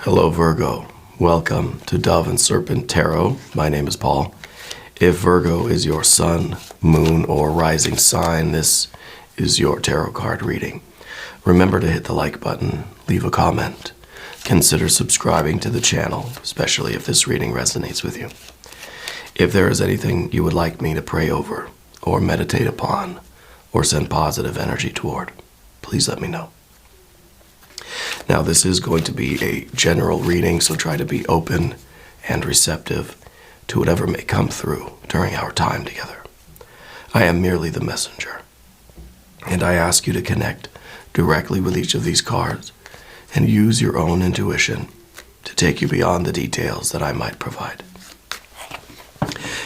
Hello Virgo, welcome to Dove and Serpent Tarot. My name is Paul. If Virgo is your sun, moon, or rising sign, this is your tarot card reading. Remember to hit the like button, leave a comment, consider subscribing to the channel, especially if this reading resonates with you. If there is anything you would like me to pray over, or meditate upon, or send positive energy toward, please let me know. Now, this is going to be a general reading, so try to be open and receptive to whatever may come through during our time together. I am merely the messenger, and I ask you to connect directly with each of these cards and use your own intuition to take you beyond the details that I might provide.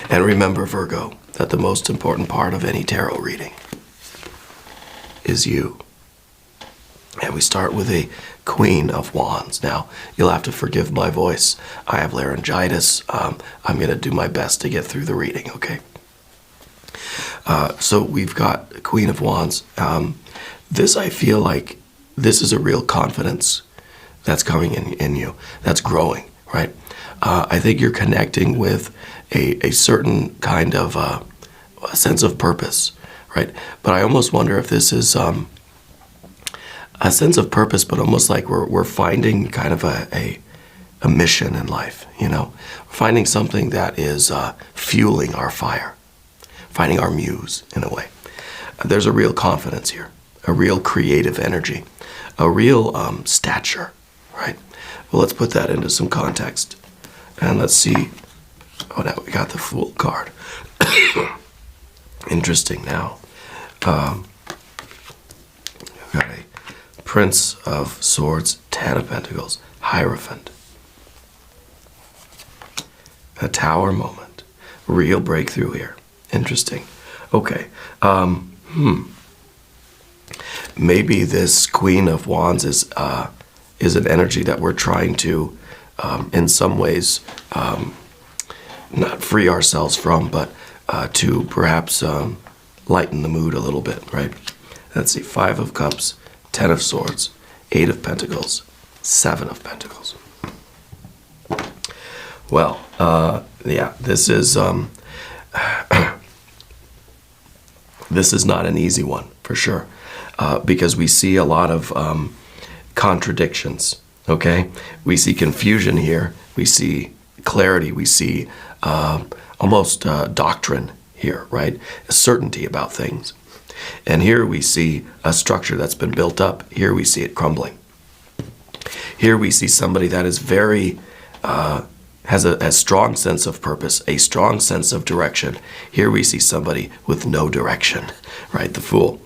And remember, Virgo, that the most important part of any tarot reading is you. And we start with a Queen of Wands. Now, you'll have to forgive my voice. I have laryngitis. I'm going to do my best to get through the reading, okay? So we've got Queen of Wands. This, I feel like, this is a real confidence that's coming in you, that's growing, right? I think you're connecting with a certain kind of a sense of purpose, right? But I almost wonder if this is a sense of purpose, but almost like we're finding kind of a mission in life, you know? Finding something that is fueling our fire, finding our muse in a way. There's a real confidence here, a real creative energy, a real stature, right? Well, let's put that into some context. And let's see. Oh, now we got the Fool card. Interesting now. We've got a Prince of Swords, Ten of Pentacles, Hierophant. A Tower moment. Real breakthrough here. Interesting. Okay. Maybe this Queen of Wands is an energy that we're trying to, in some ways, not free ourselves from, but to perhaps lighten the mood a little bit, right? Let's see. Five of Cups, Ten of Swords, Eight of Pentacles, Seven of Pentacles. Well, yeah, this is this is not an easy one for sure, because we see a lot of contradictions. Okay, we see confusion here. We see clarity. We see almost doctrine here, right? A certainty about things. And here we see a structure that's been built up. Here we see it crumbling. Here we see somebody that is very, has a strong sense of purpose, a strong sense of direction. Here we see somebody with no direction, right? The Fool.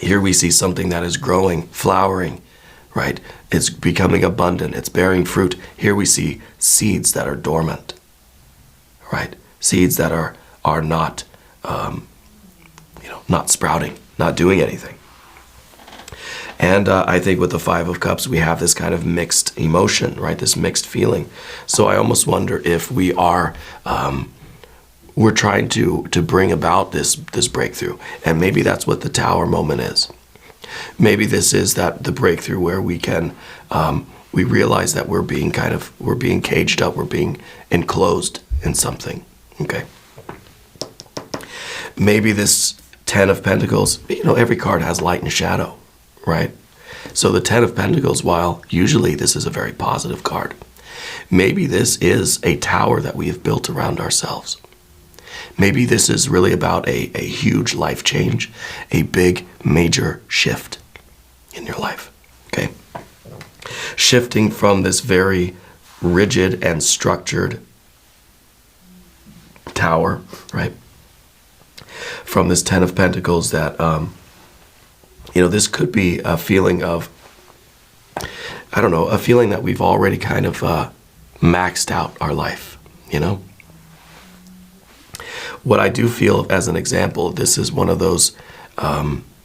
Here we see something that is growing, flowering, right? It's becoming abundant. It's bearing fruit. Here we see seeds that are dormant, right? Seeds that are not, not sprouting, not doing anything. And I think with the Five of Cups, we have this kind of mixed emotion, right? This mixed feeling. So I almost wonder if we are, we're trying to bring about this breakthrough. And maybe that's what the Tower moment is. Maybe this is the breakthrough where we can, we realize that we're being caged up, we're being enclosed in something, okay? Maybe this Ten of Pentacles, every card has light and shadow, right? So the Ten of Pentacles, while usually this is a very positive card, maybe this is a tower that we have built around ourselves. Maybe this is really about a huge life change, a big major shift in your life, okay? Shifting from this very rigid and structured tower, right? From this Ten of Pentacles that, this could be a feeling of, I don't know, a feeling that we've already kind of maxed out our life, What I do feel, as an example, this is one of those,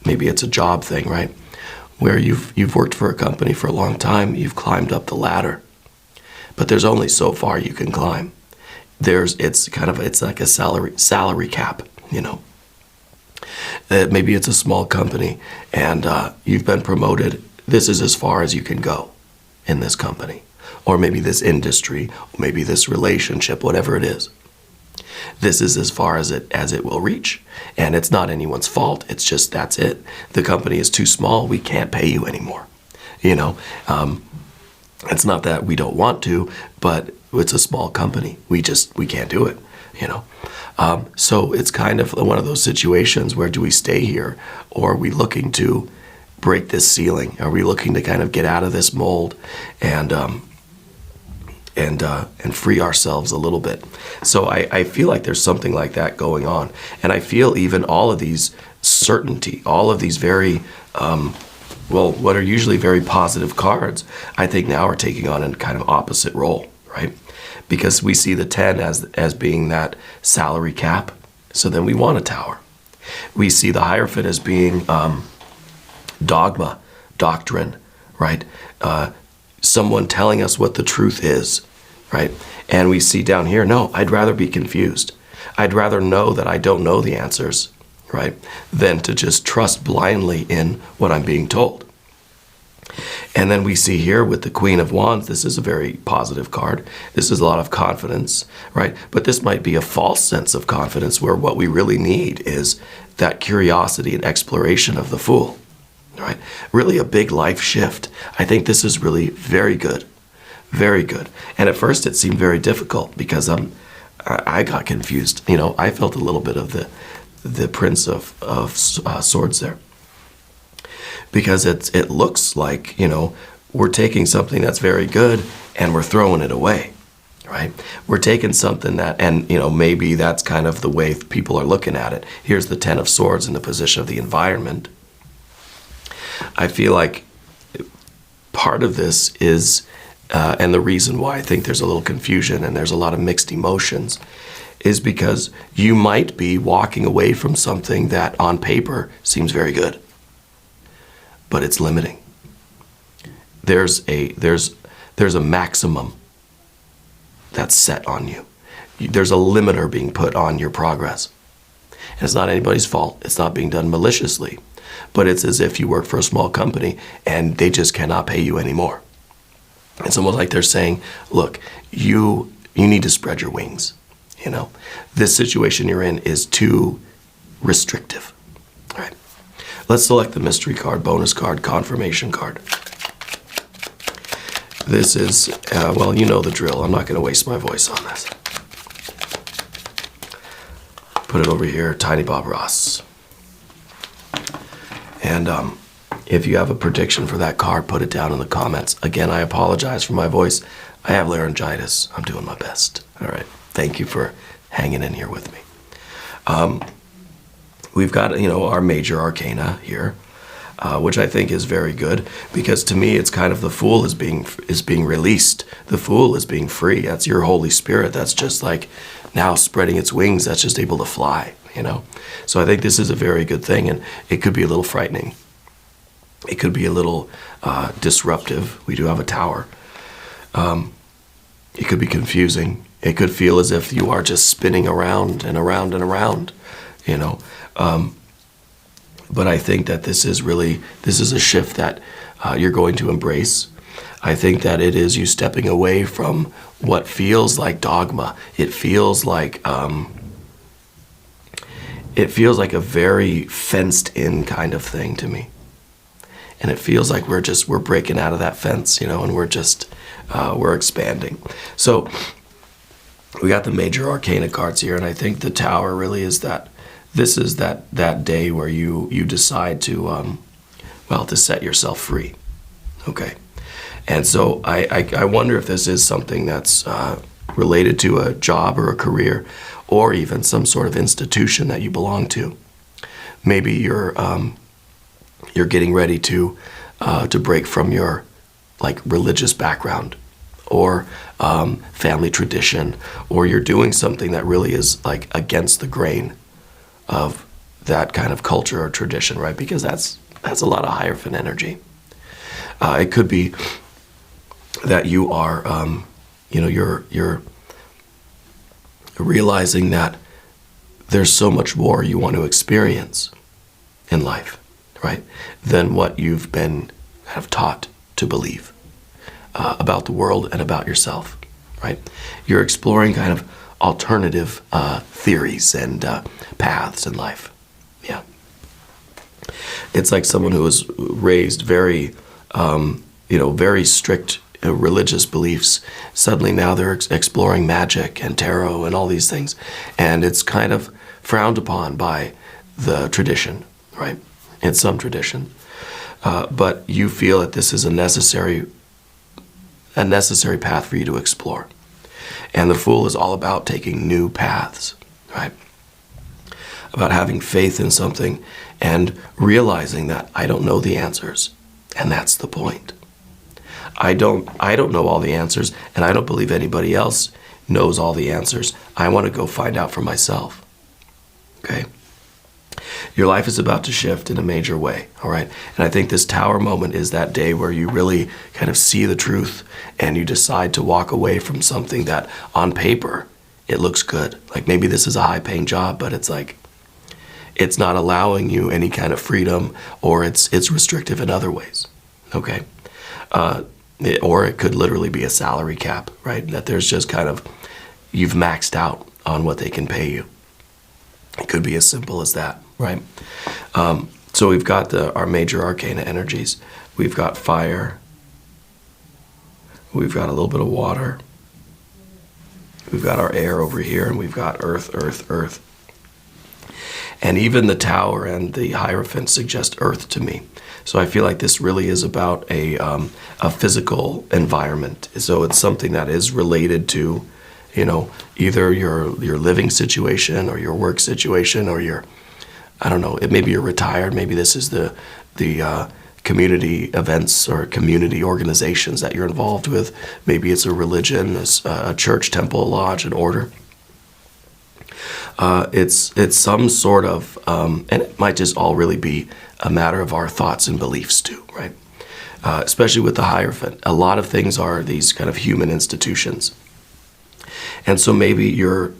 maybe it's a job thing, right? Where you've worked for a company for a long time, you've climbed up the ladder, but there's only so far you can climb. It's like a salary cap, Maybe it's a small company and you've been promoted. This is as far as you can go in this company. or maybe this industry, or maybe this relationship, whatever it is. This is as far as it will reach. And it's not anyone's fault. It's just, that's it. The company is too small. We can't pay you anymore. You know, it's not that we don't want to, but it's a small company. We can't do it, you know. So it's kind of one of those situations where, do we stay here, or are we looking to break this ceiling? Are we looking to kind of get out of this mold and free ourselves a little bit? So I feel like there's something like that going on. And I feel even all of these certainty, all of these very, what are usually very positive cards, I think now are taking on a kind of opposite role, right? Because we see the 10 as being that salary cap. So then we want a tower. We see the Hierophant as being dogma, doctrine, right? Someone telling us what the truth is, right? And we see down here, no, I'd rather be confused. I'd rather know that I don't know the answers, right? Than to just trust blindly in what I'm being told. And then we see here with the Queen of Wands, this is a very positive card. This is a lot of confidence, right? But this might be a false sense of confidence, where what we really need is that curiosity and exploration of the Fool, right? Really a big life shift. I think this is really very good, very good. And at first it seemed very difficult, because I got confused. You know, I felt a little bit of the Prince of Swords there. Because it looks like, you know, we're taking something that's very good and we're throwing it away, right? We're taking something that, and, you know, maybe that's kind of the way people are looking at it. Here's the 10 of Swords in the position of the environment. I feel like part of this is, and the reason why I think there's a little confusion and there's a lot of mixed emotions, is because you might be walking away from something that on paper seems very good, but it's limiting. There's a maximum that's set on you. There's a limiter being put on your progress. And it's not anybody's fault. It's not being done maliciously, but it's as if you work for a small company and they just cannot pay you anymore. It's almost like they're saying, look, you need to spread your wings. You know, this situation you're in is too restrictive. All right. Let's select the mystery card, bonus card, confirmation card. This is, well, you know the drill. I'm not going to waste my voice on this. Put it over here, Tiny Bob Ross. And if you have a prediction for that card, put it down in the comments. Again, I apologize for my voice. I have laryngitis. I'm doing my best. All right. Thank you for hanging in here with me. We've got, you know, our major arcana here, which I think is very good, because to me it's kind of the Fool is being released. The Fool is being free. That's your Holy Spirit. That's just like now spreading its wings. That's just able to fly, you know. So I think this is a very good thing, and it could be a little frightening. It could be a little disruptive. We do have a tower. It could be confusing. It could feel as if you are just spinning around and around and around, you know. But I think that this is a shift that you're going to embrace. I think that it is you stepping away from what feels like dogma. It feels like a very fenced in kind of thing to me. And it feels like we're breaking out of that fence, you know, and we're expanding. So we got the major arcana cards here, and I think the Tower really is that. This is that day where you decide to to set yourself free. Okay. And so I wonder if this is something that's related to a job or a career, or even some sort of institution that you belong to. Maybe you're getting ready to break from your like religious background or family tradition, or you're doing something that really is like against the grain of that kind of culture or tradition, right? Because that's a lot of Hierophant energy. It could be that you are, you're realizing that there's so much more you want to experience in life, right? Than what you've been kind of taught to believe. about the world and about yourself, right? You're exploring kind of alternative theories and paths in life. Yeah. It's like someone who was raised very, very strict religious beliefs. Suddenly now they're exploring magic and tarot and all these things. And it's kind of frowned upon by the tradition, right? In some tradition. But you feel that this is a necessary path for you to explore. And the Fool is all about taking new paths, right? About having faith in something and realizing that I don't know the answers, and that's the point. I don't know all the answers, and I don't believe anybody else knows all the answers. I want to go find out for myself. Okay? Your life is about to shift in a major way, all right? And I think this Tower moment is that day where you really kind of see the truth and you decide to walk away from something that on paper, it looks good. Like maybe this is a high-paying job, but it's like, it's not allowing you any kind of freedom, or it's restrictive in other ways, okay? Or it could literally be a salary cap, right? That there's just kind of, you've maxed out on what they can pay you. It could be as simple as that, right? So we've got our major arcana energies. We've got fire. We've got a little bit of water. We've got our air over here, and we've got earth, earth, earth. And even the Tower and the Hierophant suggest earth to me. So I feel like this really is about a physical environment. So it's something that is related to, either your living situation or your work situation or your, I don't know, maybe you're retired. Maybe this is the community events or community organizations that you're involved with. Maybe it's a religion, a church, temple, lodge, an order. It's some sort of, and it might just all really be a matter of our thoughts and beliefs too, right? Especially with the Hierophant. A lot of things are these kind of human institutions. And so maybe you're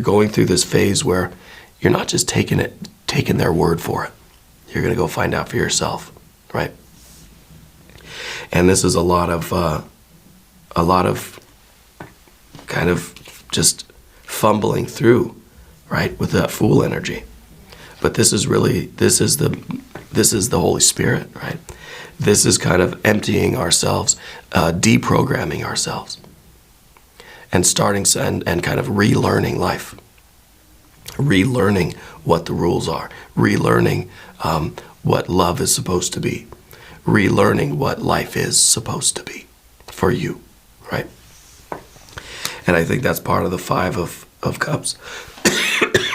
going through this phase where you're not just taking their word for it. You're going to go find out for yourself, right? And this is a lot of kind of just fumbling through, right, with that Fool energy. But this is the Holy Spirit, right? This is kind of emptying ourselves, deprogramming ourselves, and starting and kind of relearning life, relearning what the rules are, relearning what love is supposed to be, relearning what life is supposed to be for you, right? And I think that's part of the Five of Cups.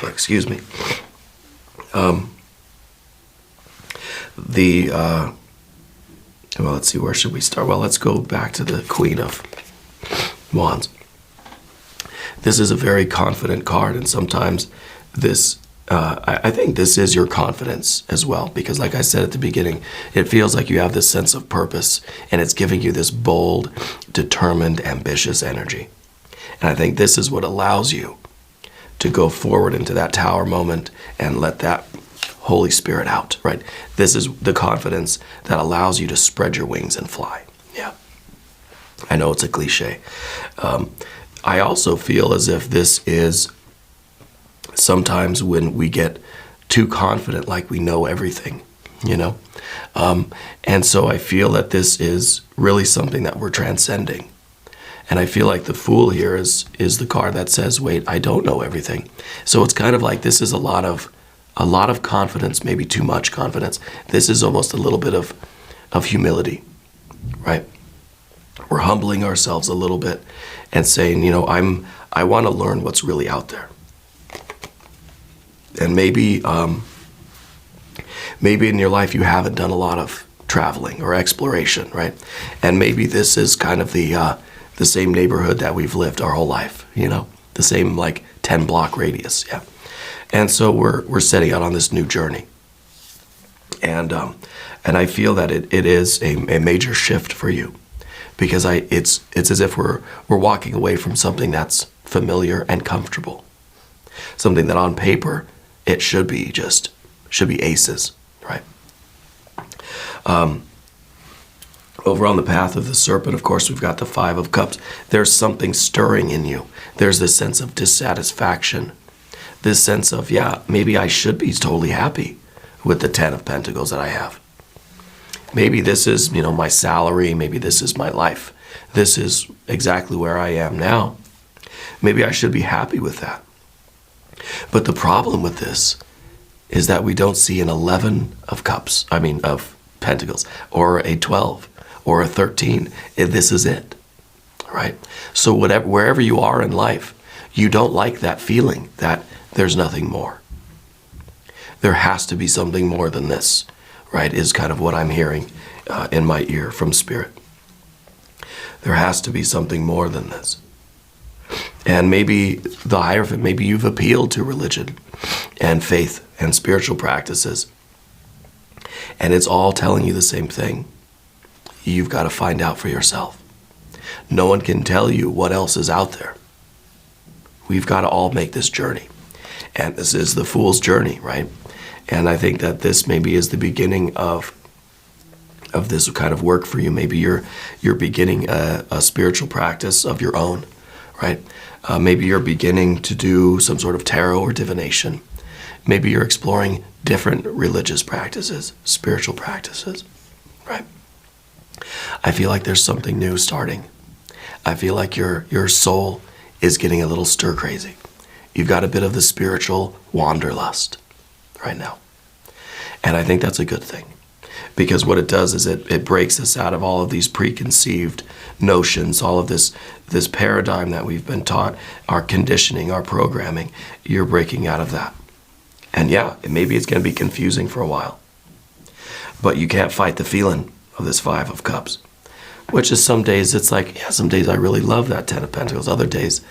Excuse me. Well, let's see, where should we start? Well, let's go back to the Queen of Wands. This is a very confident card, and sometimes this, I think this is your confidence as well, because like I said at the beginning, it feels like you have this sense of purpose, and it's giving you this bold, determined, ambitious energy. And I think this is what allows you to go forward into that Tower moment and let that Holy Spirit out, right? This is the confidence that allows you to spread your wings and fly. Yeah. I know it's a cliche. I also feel as if this is sometimes when we get too confident, like we know everything, and so I feel that this is really something that we're transcending. And I feel like the Fool here is the card that says, wait, I don't know everything. So it's kind of like this is a lot of confidence, maybe too much confidence. This is almost a little bit of humility, right? We're humbling ourselves a little bit and saying, I want to learn what's really out there. And maybe in your life you haven't done a lot of traveling or exploration, right? And maybe this is kind of the same neighborhood that we've lived our whole life, the same like 10-block radius, yeah. And so we're setting out on this new journey, and I feel that it is a major shift for you, because it's as if we're walking away from something that's familiar and comfortable, something that on paper it should be aces, right? Over on the path of the serpent, of course, we've got the Five of Cups. There's something stirring in you. There's this sense of dissatisfaction. This sense of, yeah, maybe I should be totally happy with the Ten of Pentacles that I have. Maybe this is, my salary. Maybe this is my life. This is exactly where I am now. Maybe I should be happy with that. But the problem with this is that we don't see an 11 of cups, of pentacles, or a 12, or a 13. This is it, right? So wherever you are in life, you don't like that feeling that there's nothing more. There has to be something more than this, right, is kind of what I'm hearing in my ear from Spirit. There has to be something more than this. And maybe the Hierophant, maybe you've appealed to religion and faith and spiritual practices, and it's all telling you the same thing. You've got to find out for yourself. No one can tell you what else is out there. We've got to all make this journey. And this is the Fool's journey, right? And I think that this maybe is the beginning of this kind of work for you. Maybe you're beginning a spiritual practice of your own, right? Maybe you're beginning to do some sort of tarot or divination. Maybe you're exploring different religious practices, spiritual practices, right? I feel like there's something new starting. I feel like your soul is getting a little stir crazy. You've got a bit of the spiritual wanderlust right now. And I think that's a good thing. Because what it does is it breaks us out of all of these preconceived notions, all of this paradigm that we've been taught, our conditioning, our programming. You're breaking out of that. And yeah, maybe it's going to be confusing for a while. But you can't fight the feeling of this Five of Cups. Which is some days it's like, yeah, some days I really love that Ten of Pentacles. Other days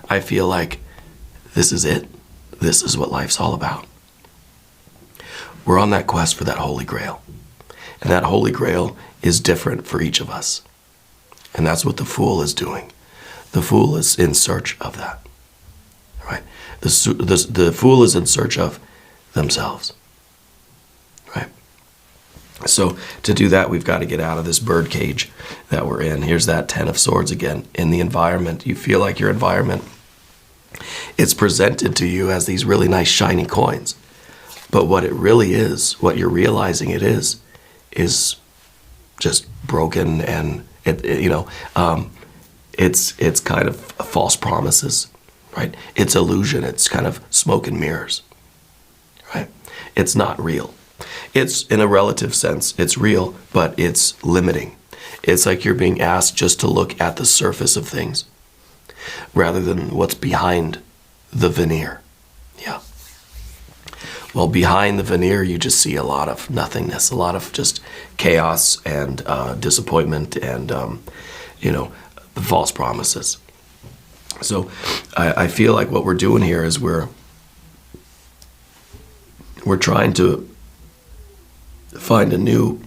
I feel like this is it. This is what life's all about. We're on that quest for that Holy Grail. And that Holy Grail is different for each of us. And that's what the Fool is doing. The Fool is in search of that. Right? The Fool is in search of themselves. Right? So to do that, we've got to get out of this bird cage that we're in. Here's that Ten of Swords again. In the environment, you feel like your environment, it's presented to you as these really nice shiny coins. But what it really is, what you're realizing it is just broken, and it's kind of false promises, right? It's illusion. It's kind of smoke and mirrors, right? It's not real. It's, in a relative sense, it's real, but it's limiting. It's like you're being asked just to look at the surface of things rather than what's behind the veneer. Yeah. Well, behind the veneer, you just see a lot of nothingness, a lot of just chaos and disappointment and, the false promises. So I feel like what we're doing here is we're trying to find a new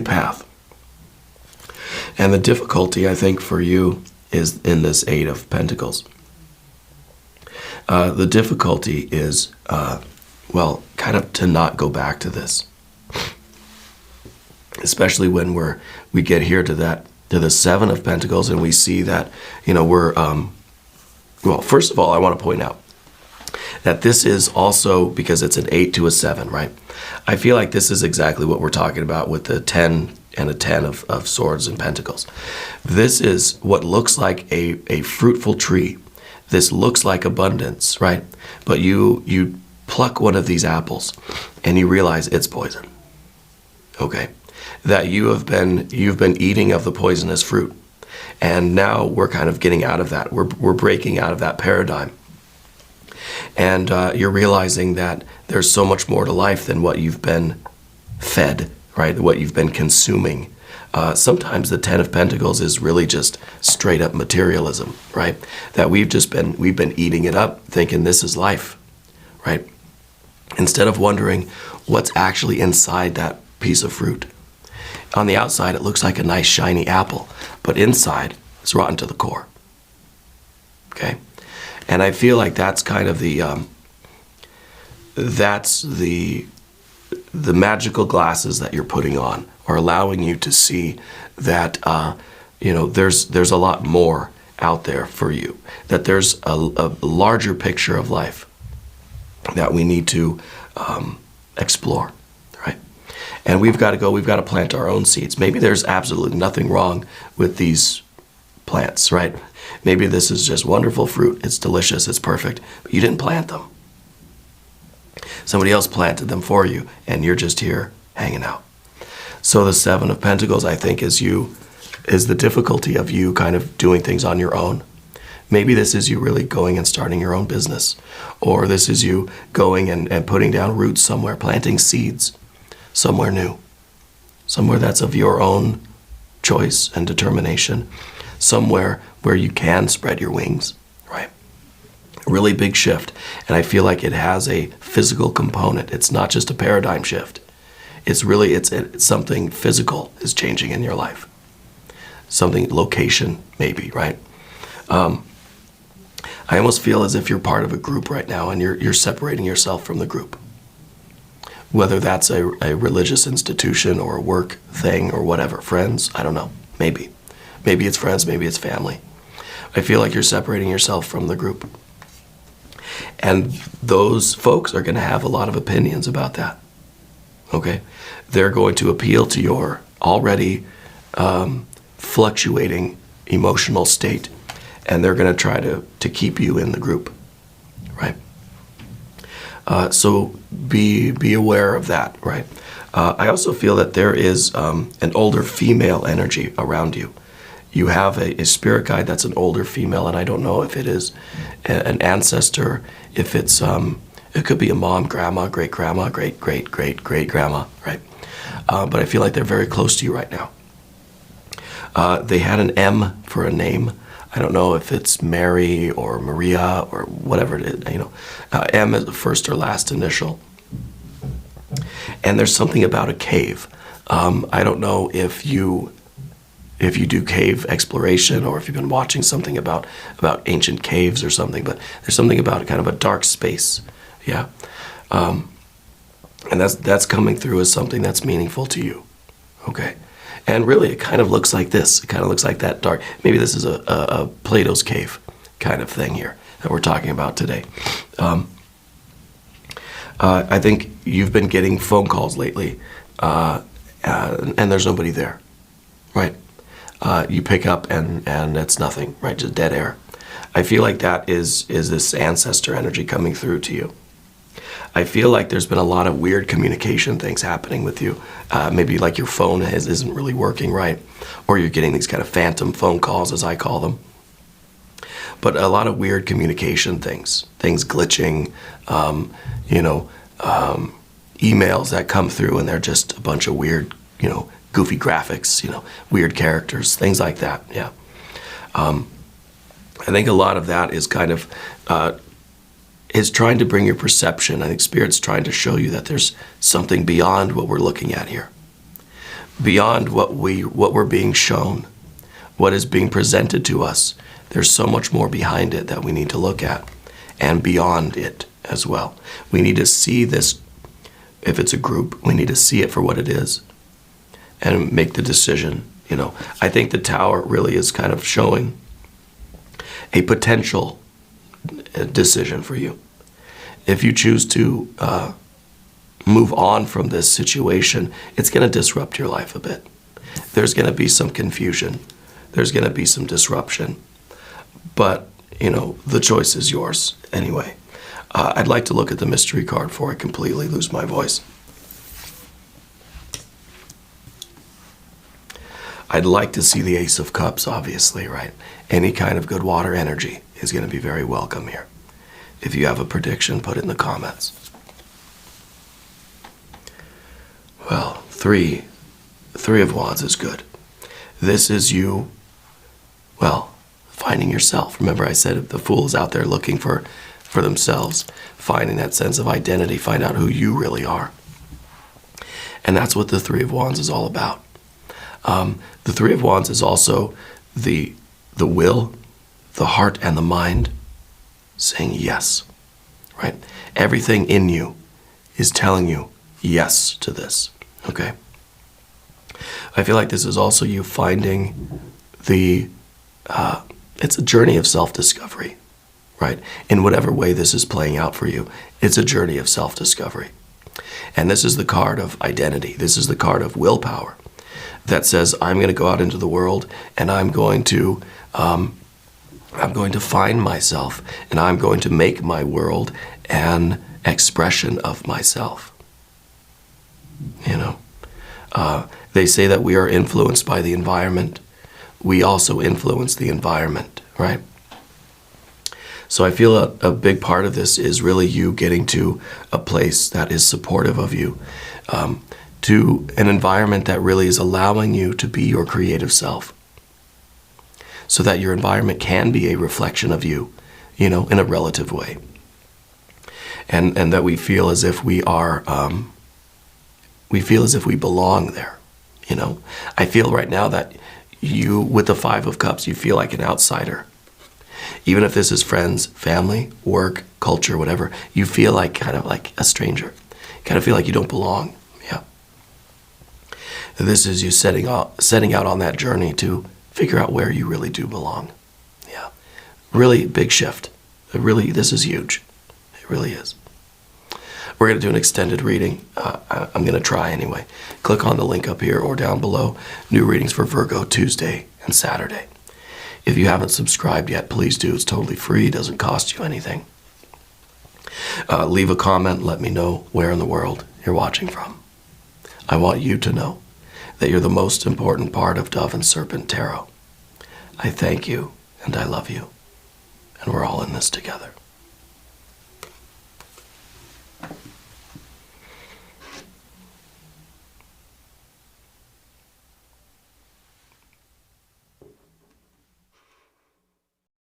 path. And the difficulty, I think, for you is in this Eight of Pentacles. The difficulty is, kind of to not go back to this. Especially when we get here to the Seven of Pentacles and we see that, first of all, I want to point out that this is also, because it's an 8 to a 7, right? I feel like this is exactly what we're talking about with the 10 and a 10 of Swords and Pentacles. This is what looks like a fruitful tree. This looks like abundance, right? But you pluck one of these apples and you realize it's poison. Okay? That you've been eating of the poisonous fruit. And now we're kind of getting out of that. We're breaking out of that paradigm. And you're realizing that there's so much more to life than what you've been fed, right? What you've been consuming. Sometimes the Ten of Pentacles is really just straight up materialism, right? That we've been eating it up, thinking this is life, right? Instead of wondering what's actually inside that piece of fruit. On the outside, it looks like a nice shiny apple, but inside, it's rotten to the core. Okay? And I feel like that's kind of the magical glasses that you're putting on, are allowing you to see that, there's a lot more out there for you, that there's a larger picture of life that we need to explore, right? And we've got to plant our own seeds. Maybe there's absolutely nothing wrong with these plants, right? Maybe this is just wonderful fruit. It's delicious. It's perfect. But you didn't plant them. Somebody else planted them for you, and you're just here hanging out. So the Seven of Pentacles, I think, is the difficulty of you kind of doing things on your own. Maybe this is you really going and starting your own business. Or this is you going and putting down roots somewhere, planting seeds somewhere new. Somewhere that's of your own choice and determination. Somewhere where you can spread your wings, right? A really big shift. And I feel like it has a physical component. It's not just a paradigm shift. It's really, it's something physical is changing in your life. Something, location maybe, right? I almost feel as if you're part of a group right now and you're separating yourself from the group. Whether that's a religious institution or a work thing or whatever, friends, I don't know, maybe. Maybe it's friends, maybe it's family. I feel like you're separating yourself from the group. And those folks are going to have a lot of opinions about that, okay? They're going to appeal to your already fluctuating emotional state, and they're going to try to keep you in the group, right? So be aware of that, right? I also feel that there is an older female energy around you. You have a spirit guide that's an older female, and I don't know if it is an ancestor, if it's, it could be a mom, grandma, great-grandma, great-great-great-great-grandma, right? But I feel like they're very close to you right now. They had an M for a name. I don't know if it's Mary or Maria or whatever it is, M is the first or last initial. And there's something about a cave. I don't know if you do cave exploration or if you've been watching something about ancient caves or something, but there's something about kind of a dark space, yeah. And that's coming through as something that's meaningful to you, okay. And really, it kind of looks like this. It kind of looks like that dark. Maybe this is a Plato's cave kind of thing here that we're talking about today. I think you've been getting phone calls lately, and there's nobody there, right? You pick up and it's nothing, right? Just dead air. I feel like that is this ancestor energy coming through to you. I feel like there's been a lot of weird communication things happening with you. Maybe like your phone isn't really working right, or you're getting these kind of phantom phone calls, as I call them. But a lot of weird communication things glitching, emails that come through and they're just a bunch of weird, goofy graphics, weird characters, things like that, yeah. I think a lot of that is kind of, is trying to bring your perception. I think Spirit's trying to show you that there's something beyond what we're looking at here. Beyond what we're being shown, what is being presented to us. There's so much more behind it that we need to look at, and beyond it as well. We need to see this, if it's a group, we need to see it for what it is and make the decision. I think the Tower really is kind of showing a potential decision for you. If you choose to move on from this situation, it's going to disrupt your life a bit. There's going to be some confusion. There's going to be some disruption. But, the choice is yours anyway. I'd like to look at the mystery card before I completely lose my voice. I'd like to see the Ace of Cups, obviously, right? Any kind of good water energy is going to be very welcome here. If you have a prediction, put it in the comments. Well, three of Wands is good. This is you, finding yourself. Remember I said the Fool is out there looking for themselves, finding that sense of identity, find out who you really are. And that's what the Three of Wands is all about. The Three of Wands is also the will, the heart, and the mind saying yes, right? Everything in you is telling you yes to this, okay? I feel like this is also you finding it's a journey of self-discovery, right? In whatever way this is playing out for you, it's a journey of self-discovery. And this is the card of identity. This is the card of willpower that says, I'm going to go out into the world and I'm going to find myself, and I'm going to make my world an expression of myself. You know, they say that we are influenced by the environment. We also influence the environment, right? So I feel a big part of this is really you getting to a place that is supportive of you, to an environment that really is allowing you to be your creative self, so that your environment can be a reflection of you, you know, in a relative way. And that we feel as if we are, we feel as if we belong there, you know. I feel right now that you, with the Five of Cups, you feel like an outsider. Even if this is friends, family, work, culture, whatever, you feel like kind of like a stranger. You kind of feel like you don't belong, yeah. This is you setting out on that journey to figure out where you really do belong. Yeah, really big shift. This is huge. It really is. We're going to do an extended reading. I'm going to try anyway. Click on the link up here or down below. New readings for Virgo Tuesday and Saturday. If you haven't subscribed yet, please do. It's totally free. It doesn't cost you anything. Leave a comment. Let me know where in the world you're watching from. I want you to know that you're the most important part of Dove and Serpent Tarot. I thank you and I love you. And we're all in this together.